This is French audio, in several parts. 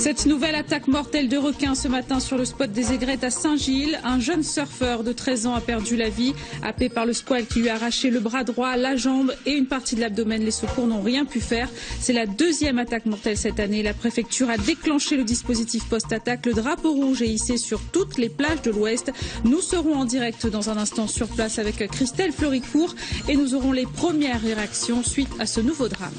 Cette nouvelle attaque mortelle de requins ce matin sur le spot des aigrettes à Saint-Gilles. Un jeune surfeur de 13 ans a perdu la vie, happé par le squale qui lui a arraché le bras droit, la jambe et une partie de l'abdomen. Les secours n'ont rien pu faire. C'est la deuxième attaque mortelle cette année. La préfecture a déclenché le dispositif post-attaque. Le drapeau rouge est hissé sur toutes les plages de l'Ouest. Nous serons en direct dans un instant sur place avec Christelle Floricourt et nous aurons les premières réactions suite à ce nouveau drame.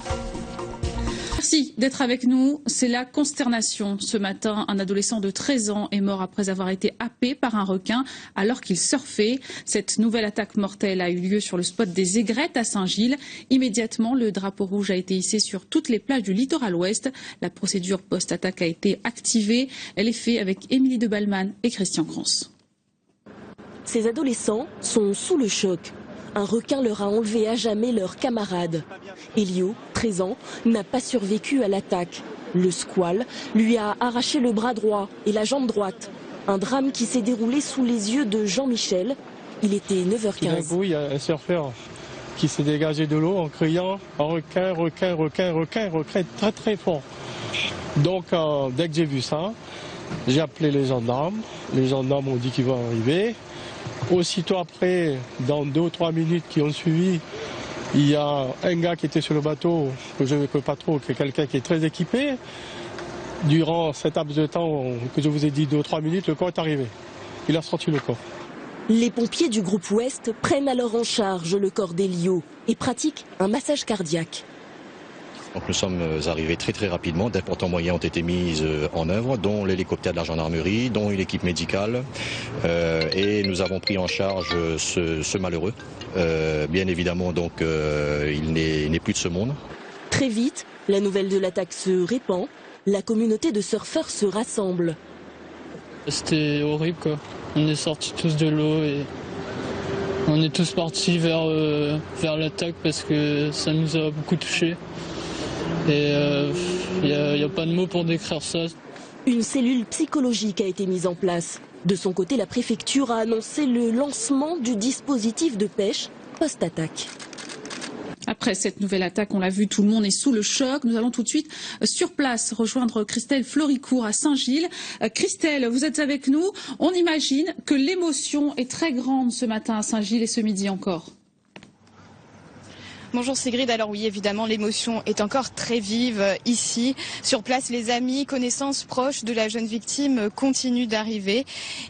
Merci d'être avec nous. C'est la consternation. Ce matin, un adolescent de 13 ans est mort après avoir été happé par un requin alors qu'il surfait. Cette nouvelle attaque mortelle a eu lieu sur le spot des aigrettes à Saint-Gilles. Immédiatement, le drapeau rouge a été hissé sur toutes les plages du littoral ouest. La procédure post-attaque a été activée. Elle est faite avec Émilie de Balman et Christian Crans. Ces adolescents sont sous le choc. Un requin leur a enlevé à jamais leur camarade. Elio, 13 ans, n'a pas survécu à l'attaque. Le squale lui a arraché le bras droit et la jambe droite. Un drame qui s'est déroulé sous les yeux de Jean-Michel. Il était 9h15. Tout d'un coup, il y a un surfeur qui s'est dégagé de l'eau en criant « requin, requin, requin, requin, requin » très très fort. Donc dès que j'ai vu ça, j'ai appelé les gendarmes. Les gendarmes ont dit qu'ils vont arriver. Aussitôt après, dans 2 ou 3 minutes qui ont suivi, il y a un gars qui était sur le bateau, que je ne connais pas trop, qui est quelqu'un qui est très équipé. Durant cet laps de temps que je vous ai dit 2 ou 3 minutes, le corps est arrivé. Il a sorti le corps. Les pompiers du groupe Ouest prennent alors en charge le corps d'Elio et pratiquent un massage cardiaque. Donc nous sommes arrivés très rapidement, d'importants moyens ont été mis en œuvre, dont l'hélicoptère de la gendarmerie, dont une équipe médicale, et nous avons pris en charge ce malheureux. Bien évidemment, donc, il n'est plus de ce monde. Très vite, la nouvelle de l'attaque se répand, la communauté de surfeurs se rassemble. C'était horrible quoi, on est sortis tous de l'eau et on est tous partis vers l'attaque parce que ça nous a beaucoup touchés. Et il n'y a pas de mots pour décrire ça. Une cellule psychologique a été mise en place. De son côté, la préfecture a annoncé le lancement du dispositif de pêche post-attaque. Après cette nouvelle attaque, on l'a vu, tout le monde est sous le choc. Nous allons tout de suite sur place rejoindre Christelle Floricourt à Saint-Gilles. Christelle, vous êtes avec nous. On imagine que l'émotion est très grande ce matin à Saint-Gilles et ce midi encore. Bonjour Sigrid, alors oui évidemment l'émotion est encore très vive ici. Sur place les amis, connaissances proches de la jeune victime continuent d'arriver.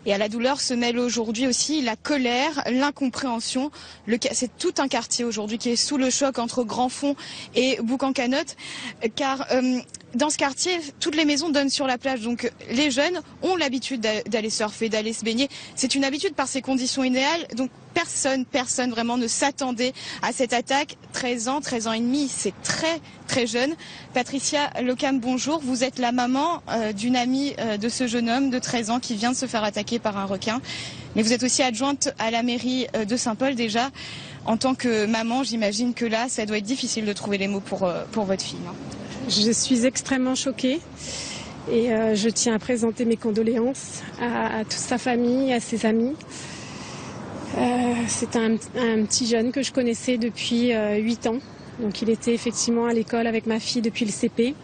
Et à la douleur se mêle aujourd'hui aussi la colère, l'incompréhension. C'est tout un quartier aujourd'hui qui est sous le choc entre Grandfond et Bouc-en-Canotte. Car dans ce quartier, toutes les maisons donnent sur la plage. Donc les jeunes ont l'habitude d'aller surfer, d'aller se baigner. C'est une habitude par ces conditions idéales. Donc personne vraiment ne s'attendait à cette attaque. 13 ans et demi, c'est très jeune. Patricia Locam, bonjour. Vous êtes la maman d'une amie de ce jeune homme de 13 ans qui vient de se faire attaquer par un requin. Mais vous êtes aussi adjointe à la mairie de Saint-Paul déjà. En tant que maman, j'imagine que là, ça doit être difficile de trouver les mots pour votre fille. Hein. Je suis extrêmement choquée et je tiens à présenter mes condoléances à toute sa famille, à ses amis. C'est un petit jeune que je connaissais depuis 8 ans. Donc il était effectivement à l'école avec ma fille depuis le CP.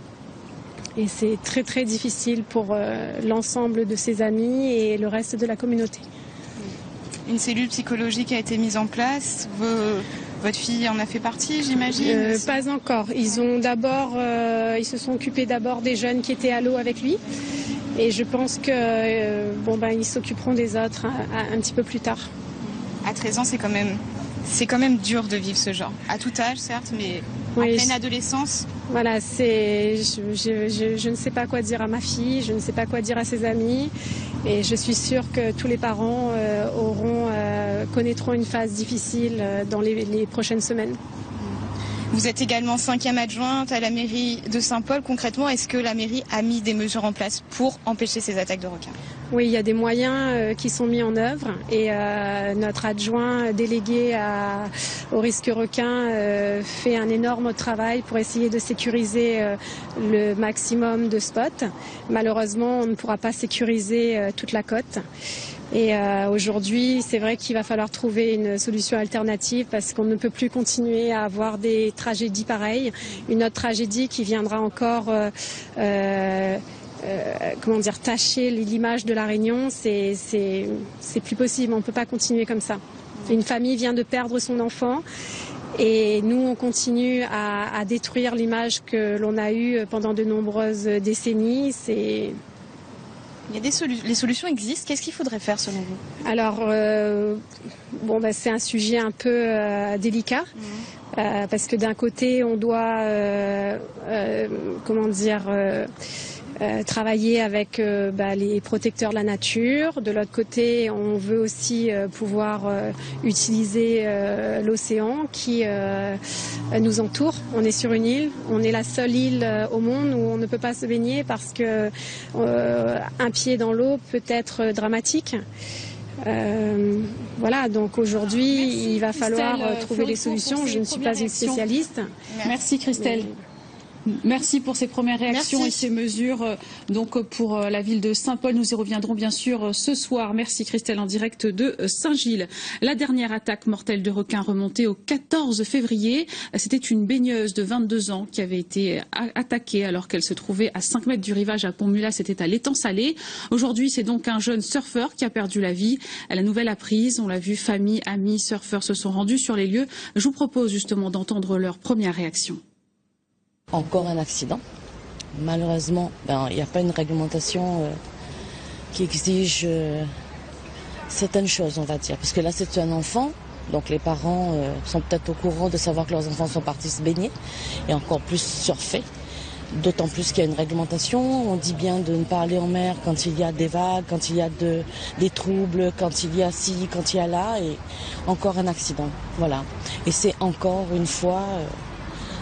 Et c'est très difficile pour l'ensemble de ses amis et le reste de la communauté. Une cellule psychologique a été mise en place. Votre fille en a fait partie, j'imagine? Pas encore. Ils se sont occupés d'abord des jeunes qui étaient à l'eau avec lui. Et je pense que ils s'occuperont des autres un petit peu plus tard. À 13 ans, c'est quand même dur de vivre ce genre. À tout âge, certes, mais oui, en pleine adolescence. Voilà, je ne sais pas quoi dire à ma fille, je ne sais pas quoi dire à ses amis. Et je suis sûre que tous les parents connaîtront une phase difficile dans les prochaines semaines. Vous êtes également 5e adjointe à la mairie de Saint-Paul. Concrètement, est-ce que la mairie a mis des mesures en place pour empêcher ces attaques de requins? Oui, il y a des moyens qui sont mis en œuvre et notre adjoint délégué au risque requin fait un énorme travail pour essayer de sécuriser le maximum de spots. Malheureusement, on ne pourra pas sécuriser toute la côte. Et aujourd'hui, c'est vrai qu'il va falloir trouver une solution alternative parce qu'on ne peut plus continuer à avoir des tragédies pareilles. Une autre tragédie qui viendra encore tacher l'image de La Réunion, c'est plus possible. On ne peut pas continuer comme ça. Une famille vient de perdre son enfant et nous, on continue à détruire l'image que l'on a eue pendant de nombreuses décennies. Il y a les solutions existent. Qu'est-ce qu'il faudrait faire selon vous? Alors, c'est un sujet un peu délicat. Parce que d'un côté, on doit travailler avec les protecteurs de la nature. De l'autre côté, on veut aussi pouvoir utiliser l'océan qui nous entoure. On est sur une île. On est la seule île au monde où on ne peut pas se baigner parce que un pied dans l'eau peut être dramatique. Donc aujourd'hui, il va falloir trouver des solutions. Je ne suis pas une spécialiste. Merci Christelle. Merci pour ces premières réactions et ces mesures pour la ville de Saint-Paul. Nous y reviendrons bien sûr ce soir. Merci Christelle en direct de Saint-Gilles. La dernière attaque mortelle de requin remontée au 14 février. C'était une baigneuse de 22 ans qui avait été attaquée alors qu'elle se trouvait à 5 mètres du rivage à Pont-Mulat. C'était à l'étang Salé. Aujourd'hui, c'est donc un jeune surfeur qui a perdu la vie. La nouvelle apprise, on l'a vu, famille, amis, surfeurs se sont rendus sur les lieux. Je vous propose justement d'entendre leur première réaction. Encore un accident. Malheureusement, il n'y a pas une réglementation qui exige certaines choses, on va dire. Parce que là, c'est un enfant, donc les parents sont peut-être au courant de savoir que leurs enfants sont partis se baigner et encore plus surfer. D'autant plus qu'il y a une réglementation. On dit bien de ne pas aller en mer quand il y a des vagues, quand il y a des troubles, quand il y a ci, quand il y a là. Et encore un accident. Voilà. Et c'est encore une fois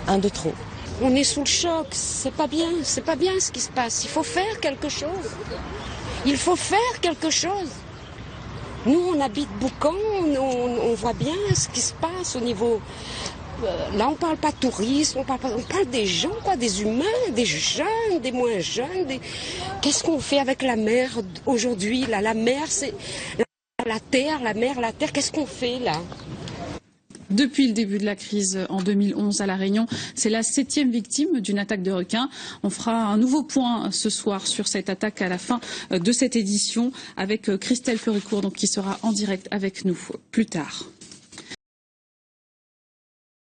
un de trop. On est sous le choc, c'est pas bien ce qui se passe. Il faut faire quelque chose. Il faut faire quelque chose. Nous, on habite Boucan, on voit bien ce qui se passe au niveau... Là, on parle pas tourisme, on parle des gens, des humains, des jeunes, des moins jeunes. Qu'est-ce qu'on fait avec la mer aujourd'hui? La mer, c'est la terre, qu'est-ce qu'on fait là? Depuis le début de la crise en 2011 à La Réunion, c'est la 7e victime d'une attaque de requin. On fera un nouveau point ce soir sur cette attaque à la fin de cette édition avec Christelle Fleurycourt, qui sera en direct avec nous plus tard.